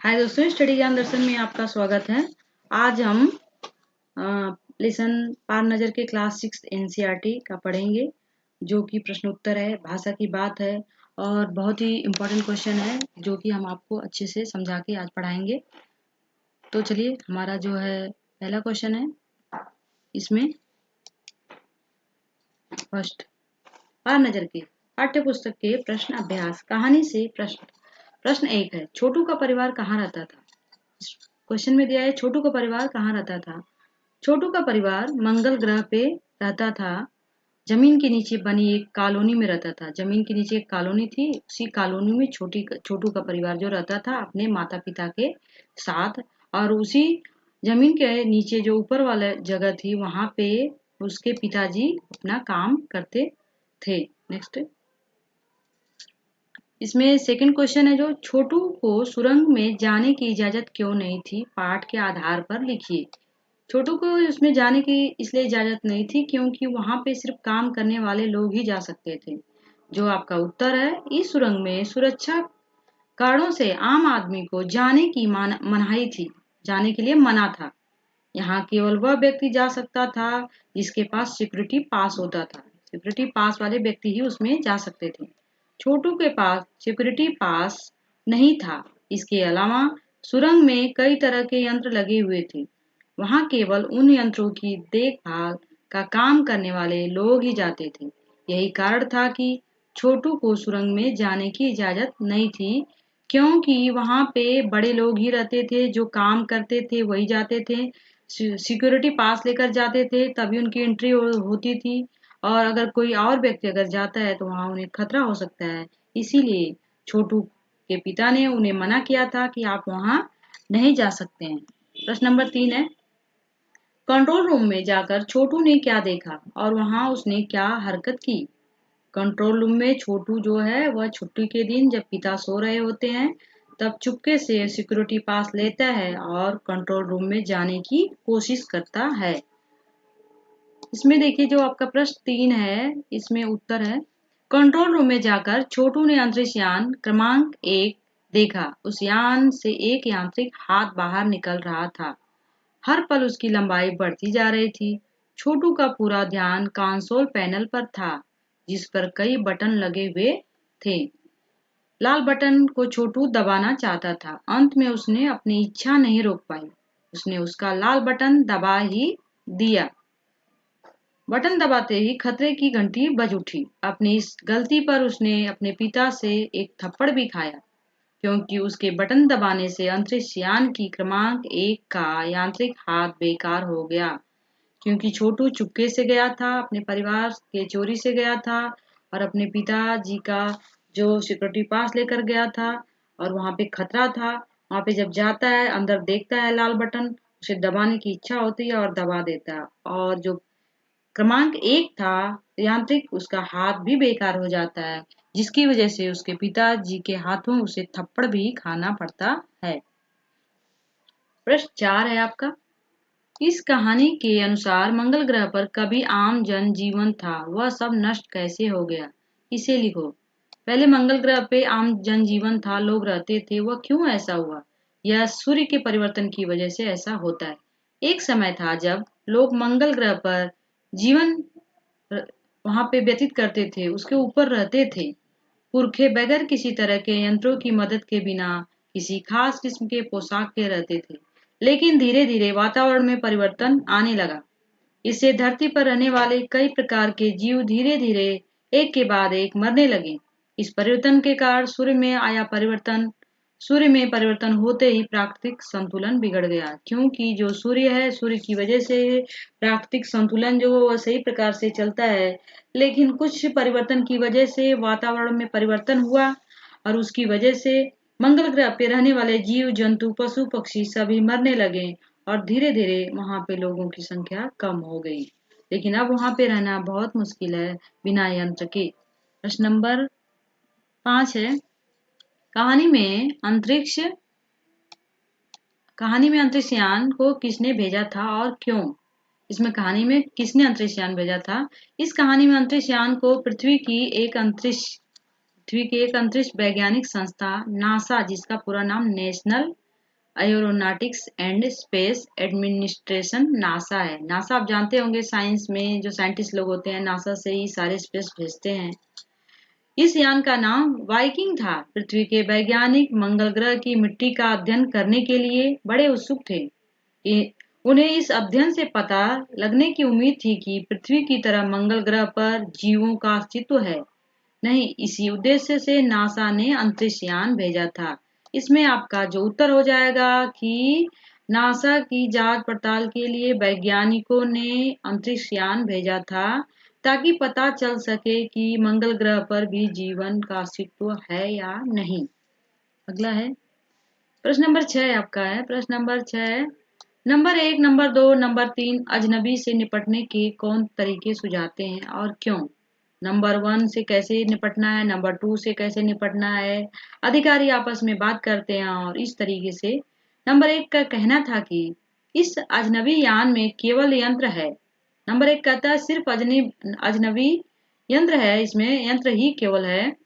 हाय दोस्तों, स्टडी ज्ञान दर्शन में आपका स्वागत है। आज हम लेसन पार नजर के क्लास 6 एनसीईआरटी का पढ़ेंगे, जो कि प्रश्न उत्तर है, भाषा की बात है और बहुत ही इम्पोर्टेंट क्वेश्चन है, जो कि हम आपको अच्छे से समझा के आज पढ़ाएंगे। तो चलिए, हमारा जो है पहला क्वेश्चन है, इसमें फर्स्ट पार नजर के पाठ्य पुस्तक के प्रश्न अभ्यास कहानी से प्रश्न 1 है, छोटू का परिवार कहाँ रहता था। क्वेश्चन में दिया है छोटू का परिवार कहाँ रहता था। छोटू का परिवार मंगल ग्रह पे रहता था। जमीन के नीचे बनी एक कॉलोनी में रहता था। जमीन के नीचे एक कॉलोनी थी, उसी कॉलोनी में छोटू का परिवार जो रहता था अपने माता पिता के साथ। और उसी जमीन के नीचे जो ऊपर वाला जगह थी, वहां पे उसके पिताजी अपना काम करते थे। नेक्स्ट, इसमें सेकंड क्वेश्चन है, जो छोटू को सुरंग में जाने की इजाजत क्यों नहीं थी, पाठ के आधार पर लिखिए। छोटू को उसमें जाने की इसलिए इजाजत नहीं थी क्योंकि वहां पे सिर्फ काम करने वाले लोग ही जा सकते थे। जो आपका उत्तर है, इस सुरंग में सुरक्षा कारणों से आम आदमी को जाने की मनाही थी, जाने के लिए मना था। यहाँ केवल वह व्यक्ति जा सकता था जिसके पास सिक्योरिटी पास होता था। सिक्योरिटी पास वाले व्यक्ति ही उसमें जा सकते थे। छोटू के पास सिक्योरिटी पास नहीं था। इसके अलावा सुरंग में कई तरह के यंत्र लगे हुए थे। वहां केवल उन यंत्रों की देखभाल का काम करने वाले लोग ही जाते थे। यही कारण था कि छोटू को सुरंग में जाने की इजाजत नहीं थी, क्योंकि वहां पे बड़े लोग ही रहते थे, जो काम करते थे वही जाते थे। सिक्योरिटी पास लेकर जाते थे, तभी उनकी एंट्री होती थी। और अगर कोई और व्यक्ति अगर जाता है तो वहां उन्हें खतरा हो सकता है। इसीलिए छोटू के पिता ने उन्हें मना किया था कि आप वहां नहीं जा सकते हैं। प्रश्न नंबर 3 है, कंट्रोल रूम में जाकर छोटू ने क्या देखा और वहां उसने क्या हरकत की। कंट्रोल रूम में छोटू जो है वह छुट्टी के दिन जब पिता सो रहे होते हैं, तब चुपके से सिक्योरिटी पास लेता है और कंट्रोल रूम में जाने की कोशिश करता है। इसमें देखिए, जो आपका प्रश्न 3 है, इसमें उत्तर है, कंट्रोल रूम में जाकर छोटू ने अंतरिक्ष यान क्रमांक 1 देखा। उस यान से एक यांत्रिक हाथ बाहर निकल रहा था। हर पल उसकी लंबाई बढ़ती जा रही थी। छोटू का पूरा ध्यान कंसोल पैनल पर था, जिस पर कई बटन लगे हुए थे। लाल बटन को छोटू दबाना चाहता था। अंत में उसने अपनी इच्छा नहीं रोक पाई। उसने उसका लाल बटन दबा ही दिया। बटन दबाते ही खतरे की घंटी बज उठी। अपनी इस गलती पर उसने अपने पिता से एक थप्पड़ भी खाया, क्योंकि उसके बटन दबाने से अंतरिक्ष यान की क्रमांक 1 का यांत्रिक हाथ बेकार हो गया। क्योंकि छोटू चुपके से गया था, अपने परिवार के चोरी से गया था और अपने पिताजी का जो सिक्योरिटी पास लेकर गया था, और वहां पे खतरा था। वहां पे जब जाता है, अंदर देखता है लाल बटन, उसे दबाने की इच्छा होती है और दबा देता है, और जो क्रमांक 1 था यांत्रिक, उसका हाथ भी बेकार हो जाता है, जिसकी वजह से उसके पिताजी के हाथों उसे थप्पड़ भी खाना पड़ता है। प्रश्न 4 है आपका, इस कहानी के अनुसार मंगल ग्रह पर कभी आम जन जीवन था, वह सब नष्ट कैसे हो गया। इसे लिखो। पहले मंगल ग्रह पे आम जन जीवन था, लोग रहते थे, वह क्यों ऐसा हुआ। यह सूर्य के परिवर्तन की वजह से ऐसा होता है। एक समय था जब लोग मंगल ग्रह पर जीवन वहां पे व्यतीत करते थे, उसके ऊपर रहते थे। पुरखे बगैर किसी तरह के यंत्रों की मदद के बिना किसी खास किस्म के पोशाक के रहते थे। लेकिन धीरे धीरे वातावरण में परिवर्तन आने लगा। इससे धरती पर रहने वाले कई प्रकार के जीव धीरे धीरे एक के बाद एक मरने लगे। इस परिवर्तन के कारण सूर्य में परिवर्तन होते ही प्राकृतिक संतुलन बिगड़ गया, क्योंकि जो सूर्य है, सूर्य की वजह से प्राकृतिक संतुलन जो वह सही प्रकार से चलता है। लेकिन कुछ परिवर्तन की वजह से वातावरण में परिवर्तन हुआ, और उसकी वजह से मंगल ग्रह पे रहने वाले जीव जंतु पशु पक्षी सभी मरने लगे, और धीरे धीरे वहां पे लोगों की संख्या कम हो गई। लेकिन अब वहां पे रहना बहुत मुश्किल है बिना यंत्र के। प्रश्न नंबर 5 है, कहानी में अंतरिक्ष यान को किसने भेजा था और क्यों। इसमें कहानी में किसने अंतरिक्ष यान भेजा था। इस कहानी में अंतरिक्ष यान को पृथ्वी की एक अंतरिक्ष वैज्ञानिक संस्था नासा, जिसका पूरा नाम national aeronautics and space administration NASA है। नासा आप जानते होंगे, साइंस में जो साइंटिस्ट लोग होते हैं नासा से ही सारे स्पेस भेजते हैं। इस यान का नाम वाइकिंग था। पृथ्वी के वैज्ञानिक मंगल ग्रह की मिट्टी का अध्ययन करने के लिए बड़े उत्सुक थे। उन्हें इस अध्ययन से पता लगने की उम्मीद थी कि पृथ्वी की तरह मंगल ग्रह पर जीवों का अस्तित्व है। नहीं, इसी उद्देश्य से नासा ने अंतरिक्ष यान भेजा था। इसमें आपका जो उत्तर हो जाएगा कि नासा की जांच पड़ताल के लिए वैज्ञानिकों ने अंतरिक्ष यान भेजा था, ताकि पता चल सके कि मंगल ग्रह पर भी जीवन का अस्तित्व है या नहीं। अगला है प्रश्न नंबर 6 आपका है। प्रश्न नंबर 6, नंबर 1, नंबर 2, नंबर 3 अजनबी से निपटने के कौन तरीके सुझाते हैं और क्यों? नंबर 1 से कैसे निपटना है, नंबर 2 से कैसे निपटना है, अधिकारी आपस में बात करते हैं और इस तरीके से। नंबर 1 का कहना था कि इस अजनबी यान में केवल यंत्र है। नंबर 1 कहता है सिर्फ अजनबी यंत्र है, इसमें यंत्र ही केवल है,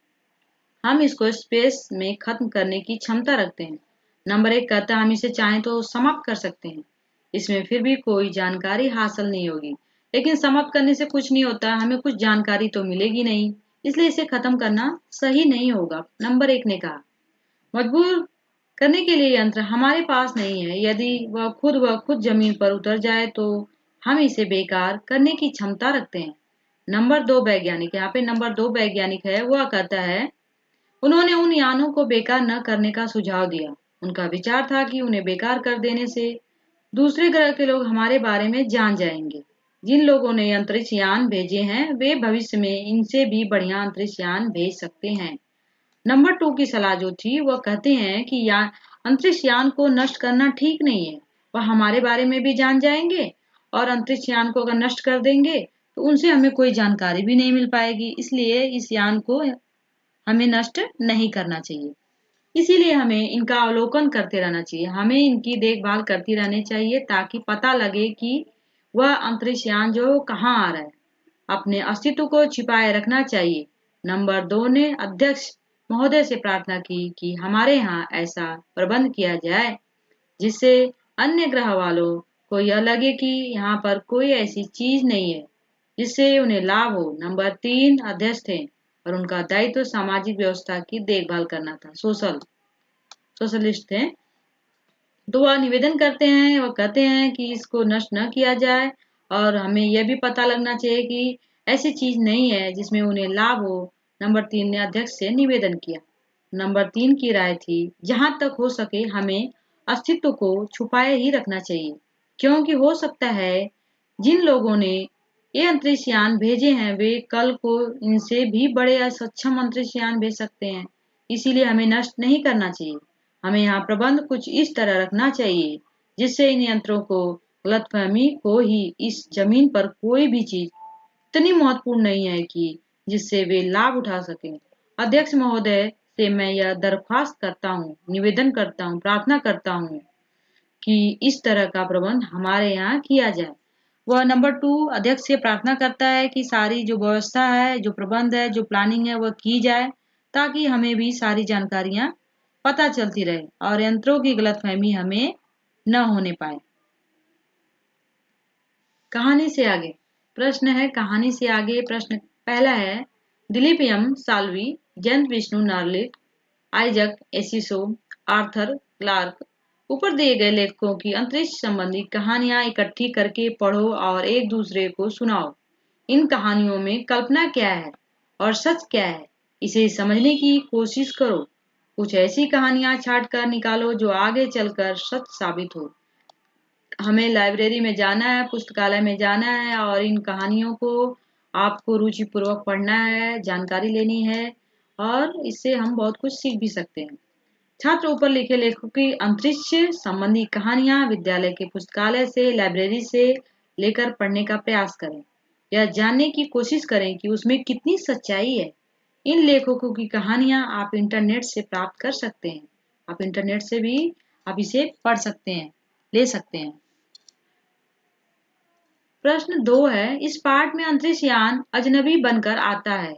हम इसको स्पेस में खत्म करने की क्षमता रखते हैं। नंबर 1 कहता है हम इसे चाहें तो समाप्त कर सकते हैं, इसमें फिर भी कोई जानकारी हासिल नहीं होगी। लेकिन समाप्त करने से कुछ नहीं होता, हमें कुछ जानकारी तो मिलेगी नहीं, इसलिए इसे खत्म करना सही नहीं होगा। नंबर 1 ने कहा मजबूर करने के लिए यंत्र हमारे पास नहीं है। यदि वह खुद जमीन पर उतर जाए तो हम इसे बेकार करने की क्षमता रखते हैं। नंबर 2 वैज्ञानिक, यहाँ पे नंबर 2 वैज्ञानिक है, वह कहता है उन्होंने उन यानों को बेकार न करने का सुझाव दिया। उनका विचार था कि उन्हें बेकार कर देने से दूसरे ग्रह के लोग हमारे बारे में जान जाएंगे। जिन लोगों ने अंतरिक्ष यान भेजे हैं वे भविष्य में इनसे भी बढ़िया अंतरिक्ष यान भेज सकते हैं। नंबर 2 की सलाह जो थी वह कहते हैं कि अंतरिक्ष यान को नष्ट करना ठीक नहीं है। वह हमारे बारे में भी जान जाएंगे और अंतरिक्ष यान को अगर नष्ट कर देंगे तो उनसे हमें कोई जानकारी भी नहीं मिल पाएगी। इसलिए इस यान को हमें नष्ट नहीं करना चाहिए। इसीलिए हमें इनका अवलोकन करते रहना चाहिए, हमें इनकी देखभाल करती रहनी चाहिए ताकि पता लगे कि वह अंतरिक्ष यान जो कहाँ आ रहा है। अपने अस्तित्व को छिपाए रखना चाहिए। नंबर 2 ने अध्यक्ष महोदय से प्रार्थना की कि हमारे यहाँ ऐसा प्रबंध किया जाए जिससे अन्य ग्रह वालों को यह लगे कि यहाँ पर कोई ऐसी चीज नहीं है जिससे उन्हें लाभ हो। नंबर 3 अध्यक्ष थे और उनका दायित्व सामाजिक व्यवस्था की देखभाल करना था, सोशलिस्ट थे। तो वह निवेदन करते हैं, वह कहते हैं कि इसको नष्ट न किया जाए और हमें यह भी पता लगना चाहिए कि ऐसी चीज नहीं है जिसमें उन्हें लाभ हो। नंबर 3 ने अध्यक्ष से निवेदन किया। नंबर 3 की राय थी जहां तक हो सके हमें अस्तित्व को छुपाए ही रखना चाहिए, क्योंकि हो सकता है जिन लोगों ने ये अंतरिक्ष यान भेजे हैं वे कल को इनसे भी बड़े सक्षम अंतरिक्ष यान भेज सकते हैं। इसीलिए हमें नष्ट नहीं करना चाहिए। हमें यहाँ प्रबंध कुछ इस तरह रखना चाहिए जिससे इन यंत्रों को गलतफहमी हो ही इस जमीन पर कोई भी चीज इतनी महत्वपूर्ण नहीं है कि जिससे वे लाभ उठा सकें। अध्यक्ष महोदय से मैं यह दरख्वास्त करता हूँ, निवेदन करता हूँ, प्रार्थना करता हूँ कि इस तरह का प्रबंध हमारे यहाँ किया जाए। वह नंबर 2 अध्यक्ष से प्रार्थना करता है कि सारी जो व्यवस्था है, जो प्रबंध है, जो प्लानिंग है वह की जाए ताकि हमें भी सारी जानकारियां पता चलती रहे और यंत्रों की गलतफहमी हमें न होने पाए। कहानी से आगे प्रश्न है, कहानी से आगे प्रश्न पहला है दिलीप एम साल्वी, जयंत विष्णु नार्लिक, आइजक एसिसो, आर्थर क्लार्क ऊपर दिए गए लेखकों की अंतरिक्ष संबंधी कहानियां इकट्ठी करके पढ़ो और एक दूसरे को सुनाओ। इन कहानियों में कल्पना क्या है और सच क्या है, इसे समझने की कोशिश करो। कुछ ऐसी कहानियां छांट कर निकालो जो आगे चलकर सच साबित हो। हमें लाइब्रेरी में जाना है, पुस्तकालय में जाना है और इन कहानियों को आपको रुचिपूर्वक पढ़ना है, जानकारी लेनी है और इससे हम बहुत कुछ सीख भी सकते हैं। छात्र ऊपर लिखे लेखकों की अंतरिक्ष संबंधी कहानियां विद्यालय के पुस्तकालय से, लाइब्रेरी से लेकर पढ़ने का प्रयास करें। यह जानने की कोशिश करें कि उसमें कितनी सच्चाई है। इन लेखकों की कहानियां आप इंटरनेट से प्राप्त कर सकते हैं। आप इंटरनेट से भी आप इसे पढ़ सकते हैं, ले सकते हैं। प्रश्न 2 है इस पाठ में अंतरिक्ष यान अजनबी बनकर आता है।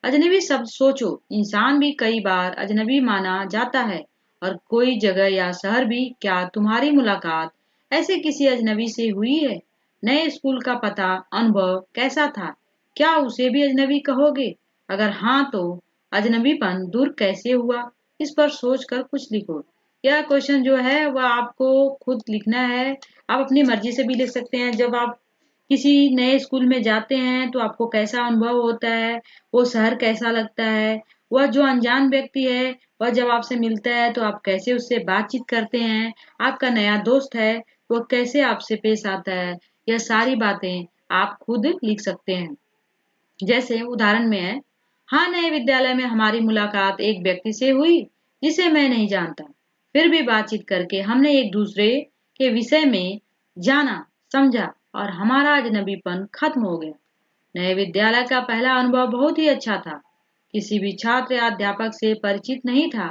अजनबी शब्द सोचो, इंसान भी कई बार अजनबी माना जाता है और कोई जगह या शहर भी। क्या तुम्हारी मुलाकात ऐसे किसी अजनबी से हुई है? नए स्कूल का पता, अनुभव कैसा था? क्या उसे भी अजनबी कहोगे? अगर हाँ तो अजनबीपन दूर कैसे हुआ? इस पर सोच कर कुछ लिखो। यह क्वेश्चन जो है वह आपको खुद लिखना है। आप अपनी मर्जी से भी लिख सकते हैं। जब आप किसी नए स्कूल में जाते हैं तो आपको कैसा अनुभव होता है, वो शहर कैसा लगता है, वह जो अनजान व्यक्ति है वह जब आपसे मिलता है तो आप कैसे उससे बातचीत करते हैं, आपका नया दोस्त है वो कैसे आपसे पेश आता है, यह सारी बातें आप खुद लिख सकते हैं। जैसे उदाहरण में है, हाँ नए विद्यालय में हमारी मुलाकात एक व्यक्ति से हुई जिसे मैं नहीं जानता। फिर भी बातचीत करके हमने एक दूसरे के विषय में जाना, समझा और हमारा अजनबीपन खत्म हो गया। नए विद्यालय का पहला अनुभव बहुत ही अच्छा था। किसी भी छात्र या अध्यापक से परिचित नहीं था।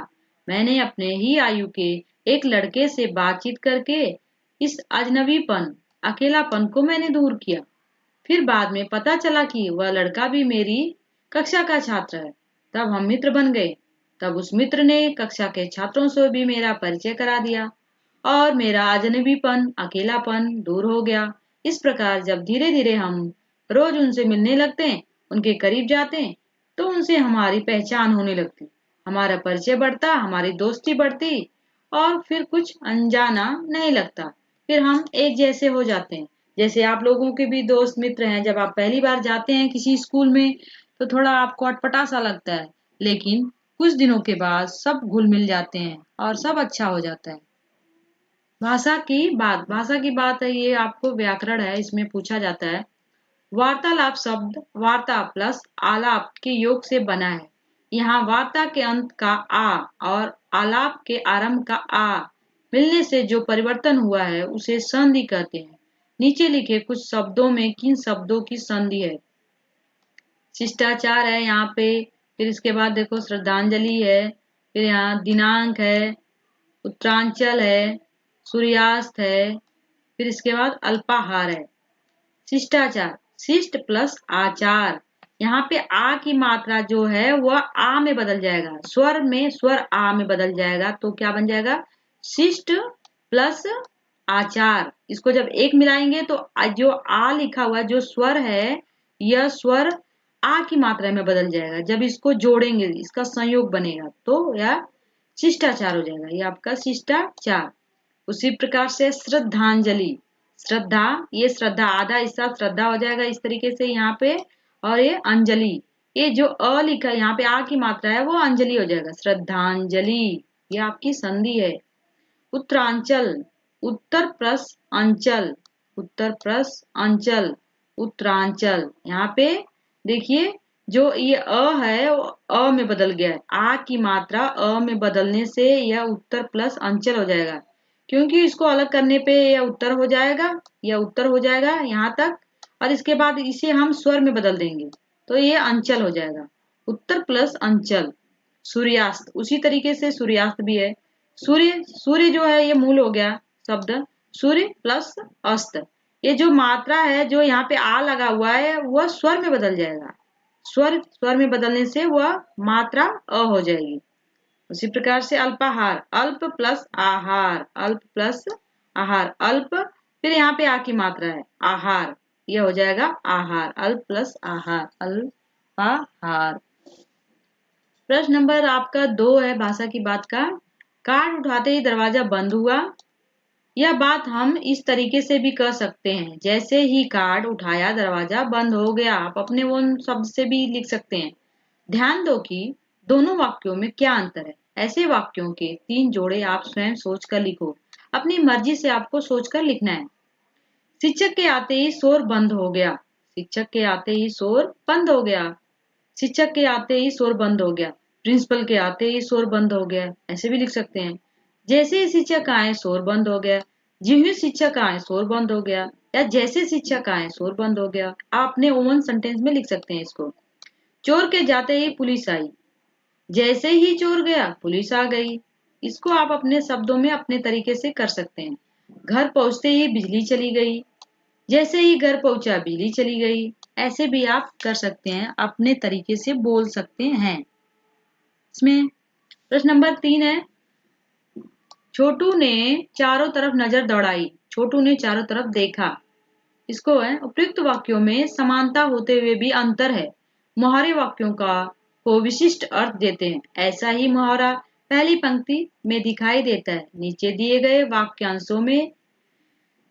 मैंने अपने ही आयु के एक लड़के से बातचीत करके इस अजनबीपन, अकेलापन को मैंने दूर किया। फिर बाद में पता चला कि वह लड़का भी मेरी कक्षा का छात्र है। तब हम मित्र बन गए। तब उस मित्र ने कक्षा के छात्रों से भी मेरा परिचय करा दिया और मेरा अजनबीपन, अकेलापन दूर हो गया। इस प्रकार जब धीरे धीरे हम रोज उनसे मिलने लगते हैं, उनके करीब जाते हैं, तो उनसे हमारी पहचान होने लगती, हमारा परिचय बढ़ता, हमारी दोस्ती बढ़ती और फिर कुछ अनजाना नहीं लगता। फिर हम एक जैसे हो जाते हैं। जैसे आप लोगों के भी दोस्त मित्र हैं, जब आप पहली बार जाते हैं किसी स्कूल में तो थोड़ा आपको अटपटा सा लगता है, लेकिन कुछ दिनों के बाद सब घुल मिल जाते हैं और सब अच्छा हो जाता है। भाषा की बात है, ये आपको व्याकरण है, इसमें पूछा जाता है। वार्तालाप शब्द वार्ता प्लस आलाप के योग से बना है। यहाँ वार्ता के अंत का आ और आलाप के आरंभ का आ मिलने से जो परिवर्तन हुआ है उसे संधि कहते हैं। नीचे लिखे कुछ शब्दों में किन शब्दों की संधि है? शिष्टाचार है यहाँ पे, फिर इसके बाद देखो श्रद्धांजलि है, फिर यहाँ दिनांक है, उत्तरांचल है, सूर्यास्त है, फिर इसके बाद अल्पाहार है। शिष्टाचार, शिष्ट प्लस आचार। यहाँ पे आ की मात्रा जो है वह आ में बदल जाएगा, स्वर आ में बदल जाएगा, तो क्या बन जाएगा? शिष्ट प्लस आचार। इसको जब एक मिलाएंगे तो जो आ लिखा हुआ जो स्वर है, यह स्वर आ की मात्रा में बदल जाएगा। जब इसको जोड़ेंगे, इसका संयोग बनेगा तो यह शिष्टाचार हो जाएगा। ये आपका शिष्टाचार। उसी प्रकार से श्रद्धांजलि, श्रद्धा, ये श्रद्धा आधा हिस्सा श्रद्धा हो जाएगा इस तरीके से यहाँ पे। और ये अंजलि, ये जो अ लिखा है यहाँ पे आ की मात्रा है वो अंजलि हो जाएगा, श्रद्धांजलि। ये आपकी संधि है। उत्तरांचल, उत्तर प्लस अंचल, उत्तर प्लस अंचल, उत्तरांचल। यहाँ पे देखिए जो ये अ है वो अ में बदल गया है। आ की मात्रा अ में बदलने से यह उत्तर प्लस अंचल हो जाएगा, क्योंकि इसको अलग करने पे यह उत्तर हो जाएगा, यह उत्तर हो जाएगा यहाँ तक, और इसके बाद इसे हम स्वर में बदल देंगे तो ये अंचल हो जाएगा, उत्तर प्लस अंचल। सूर्यास्त, उसी तरीके से सूर्यास्त भी है। सूर्य, सूर्य जो है ये मूल हो गया शब्द, सूर्य प्लस अस्त। ये जो मात्रा है जो यहाँ पे आ लगा हुआ है वह स्वर में बदल जाएगा, स्वर में बदलने से वह मात्रा अ हो जाएगी। उसी प्रकार से अल्पाहार, अल्प प्लस आहार, अल्प प्लस आहार, अल्प, फिर यहाँ पे आ की मात्रा है आहार, यह हो जाएगा आहार, अल्प प्लस आहार, अल्पाहार। प्रश्न नंबर आपका 2 है भाषा की बात का। कार्ड उठाते ही दरवाजा बंद हुआ। यह बात हम इस तरीके से भी कह सकते हैं, जैसे ही कार्ड उठाया दरवाजा बंद हो गया। आप अपने वो शब्द से भी लिख सकते हैं। ध्यान दो कि दोनों वाक्यों में क्या अंतर है। ऐसे वाक्यों के 3 जोड़े आप स्वयं सोचकर लिखो। अपनी मर्जी से आपको सोचकर लिखना है। शिक्षक के आते ही शोर बंद हो गया, शिक्षक के आते ही शोर बंद हो गया, शिक्षक के आते ही शोर बंद हो गया, प्रिंसिपल के आते ही शोर बंद हो गया, ऐसे भी लिख सकते हैं। जैसे ही शिक्षक आए शोर बंद हो गया, ज्यों ही शिक्षक आए शोर बंद हो गया, या जैसे शिक्षक आए शोर बंद हो गया। आप अपने ओवन सेंटेंस में लिख सकते हैं इसको। चोर के जाते ही पुलिस आई, जैसे ही चोर गया पुलिस आ गई। इसको आप अपने शब्दों में अपने तरीके से कर सकते हैं। घर पहुंचते ही बिजली चली गई, जैसे ही घर पहुंचा बिजली चली गई। ऐसे भी आप कर सकते हैं, अपने तरीके से बोल सकते हैं। इसमें प्रश्न नंबर 3 है, छोटू ने चारों तरफ नजर दौड़ाई। छोटू ने चारों तरफ देखा। इसको है उपयुक्त वाक्यों में समानता होते हुए भी अंतर है। मुहावरे वाक्यों को विशिष्ट अर्थ देते हैं। ऐसा ही मुहावरा पहली पंक्ति में दिखाई देता है। नीचे दिए गए वाक्यांशों में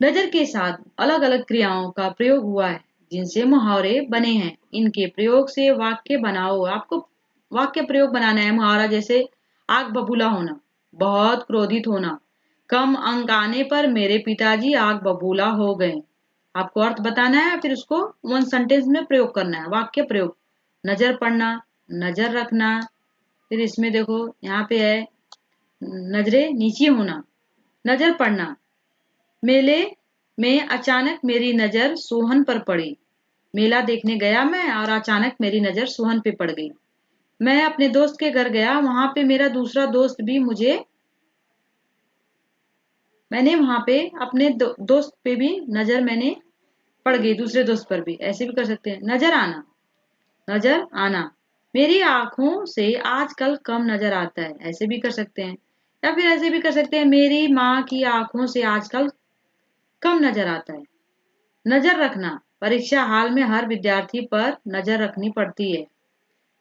नजर के साथ अलग अलग क्रियाओं का प्रयोग हुआ है जिनसे मुहावरे बने हैं। इनके प्रयोग से वाक्य बनाओ। आपको वाक्य प्रयोग बनाना है मुहावरा, जैसे आग बबूला होना, बहुत क्रोधित होना, कम अंक आने पर मेरे पिताजी आग बबूला हो गए। आपको अर्थ बताना है, फिर उसको वन सेंटेंस में प्रयोग करना है। वाक्य प्रयोग, नजर पड़ना, नजर रखना। फिर इसमें देखो यहाँ पे है नजरें नीची होना, नजर पड़ना। मेले में अचानक मेरी नजर सोहन पर पड़ी। मेला देखने गया मैं और अचानक मेरी नजर सोहन पे पड़ गई। मैं अपने दोस्त के घर गया, वहां पे मेरा दूसरा दोस्त भी मैंने वहां पे अपने दोस्त पे भी नजर मैंने पड़ गई, दूसरे दोस्त पर भी। ऐसे भी कर सकते हैं। नजर आना, नजर आना। मेरी आंखों से आजकल कम नजर आता है। ऐसे भी कर सकते हैं। या फिर ऐसे भी कर सकते हैं, मेरी माँ की आंखों से आजकल कम नजर आता है। नजर रखना, परीक्षा हाल में हर विद्यार्थी पर नजर रखनी पड़ती है।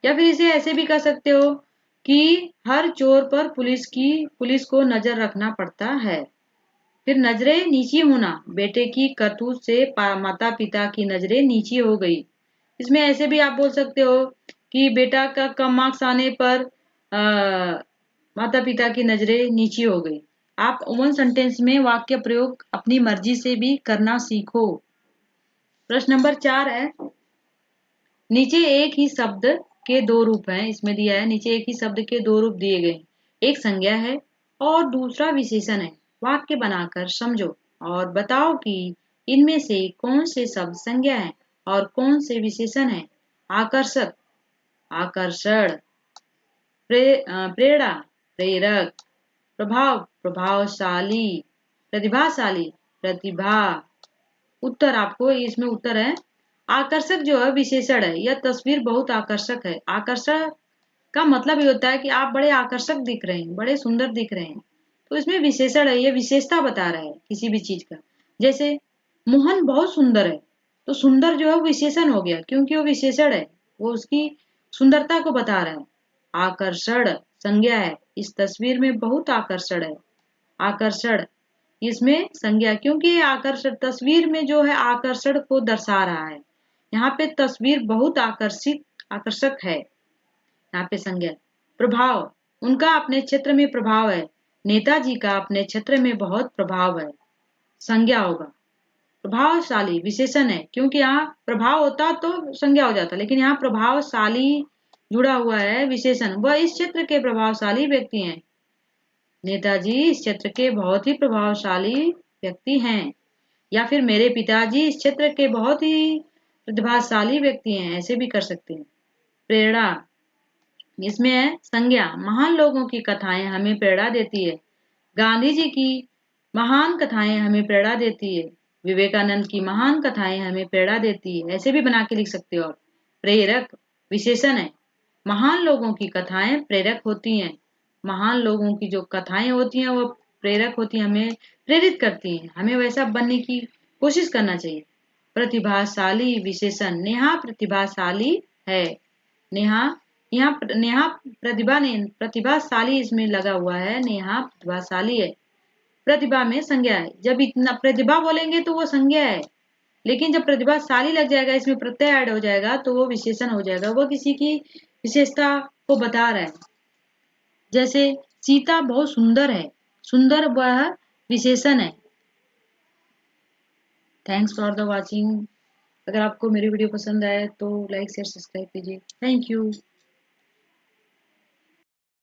या फिर इसे ऐसे भी कर सकते हो कि हर चोर पर पुलिस को नजर रखना पड़ता है। फिर नजरें नीची होना, बेटे की करतूत से माता पिता की नजरें नीची हो गई। इसमें ऐसे भी आप बोल सकते हो कि बेटा का कम मार्क्स आने पर माता पिता की नजरें नीची हो गई। आप वन सेंटेंस में वाक्य प्रयोग अपनी मर्जी से भी करना सीखो। प्रश्न नंबर 4 है, नीचे एक ही शब्द के दो रूप हैं। इसमें दिया है नीचे एक ही शब्द के दो रूप दिए गए। एक संज्ञा है और दूसरा विशेषण है। वाक्य बनाकर समझो और बताओ कि इनमें से कौन से शब्द संज्ञा है और कौन से विशेषण है। आकर्षक, आकर्षण। प्रेरणा, प्रेरक। प्रभाव, प्रभावशाली। प्रतिभाशाली, प्रतिभा। उत्तर आपको इसमें उत्तर है आकर्षक जो है विशेषण है। यह तस्वीर बहुत आकर्षक है। आकर्षक का मतलब ये होता है कि आप बड़े आकर्षक दिख रहे हैं, बड़े सुंदर दिख रहे हैं। तो इसमें विशेषण है, ये विशेषता बता रहा है किसी भी चीज का। जैसे मोहन बहुत सुंदर है, तो सुंदर जो है विशेषण हो गया क्योंकि वो विशेषण है, वो उसकी सुंदरता को बता रहा है। आकर्षण संज्ञा है, इस तस्वीर में बहुत आकर्षण है। आकर्षण इसमें संज्ञा, क्योंकि आकर्षण तस्वीर में जो है आकर्षण को दर्शा रहा है। यहाँ पे तस्वीर बहुत आकर्षक है। यहाँ पे संज्ञा। प्रभाव, उनका अपने क्षेत्र में प्रभाव है। नेताजी का अपने क्षेत्र में बहुत प्रभाव है। संज्ञा होगा। प्रभावशाली विशेषण है, क्योंकि यहाँ प्रभाव होता तो संज्ञा हो जाता, लेकिन यहाँ प्रभावशाली जुड़ा हुआ है विशेषण। वह इस क्षेत्र के प्रभावशाली व्यक्ति हैं। नेताजी इस क्षेत्र के बहुत ही प्रभावशाली व्यक्ति हैं। या फिर मेरे पिताजी इस क्षेत्र के बहुत ही प्रतिभाशाली व्यक्ति हैं। ऐसे भी कर सकते हैं। प्रेरणा, इसमें है संज्ञा। महान लोगों की कथाएं हमें प्रेरणा देती है। गांधी जी की महान कथाएं हमें प्रेरणा देती है। विवेकानंद की महान कथाएं हमें प्रेरणा देती है। ऐसे भी बना के लिख सकते हो आप। प्रेरक विशेषण है। महान लोगों की कथाएं प्रेरक होती हैं। महान लोगों की जो कथाएं होती हैं वो प्रेरक होती हैं, हमें प्रेरित करती हैं। हमें वैसा बनने की कोशिश करना चाहिए। प्रतिभाशाली विशेषण, नेहा प्रतिभाशाली है। नेहा, यहाँ नेहा प्रतिभा ने प्रतिभाशाली इसमें लगा हुआ है। नेहा प्रतिभाशाली है। प्रतिभा में संज्ञा है। जब इतना प्रतिभा बोलेंगे तो वो संज्ञा है, लेकिन जब प्रतिभाशाली लग जाएगा, इसमें प्रत्यय ऐड हो जाएगा तो वो विशेषण हो जाएगा। वो किसी की विशेषता को बता रहा है। जैसे सीता बहुत सुंदर है, सुंदर वह विशेषण है। Thanks for the watching. अगर आपको मेरी वीडियो पसंद आए तो लाइक शेयर सब्सक्राइब कीजिए। Thank you.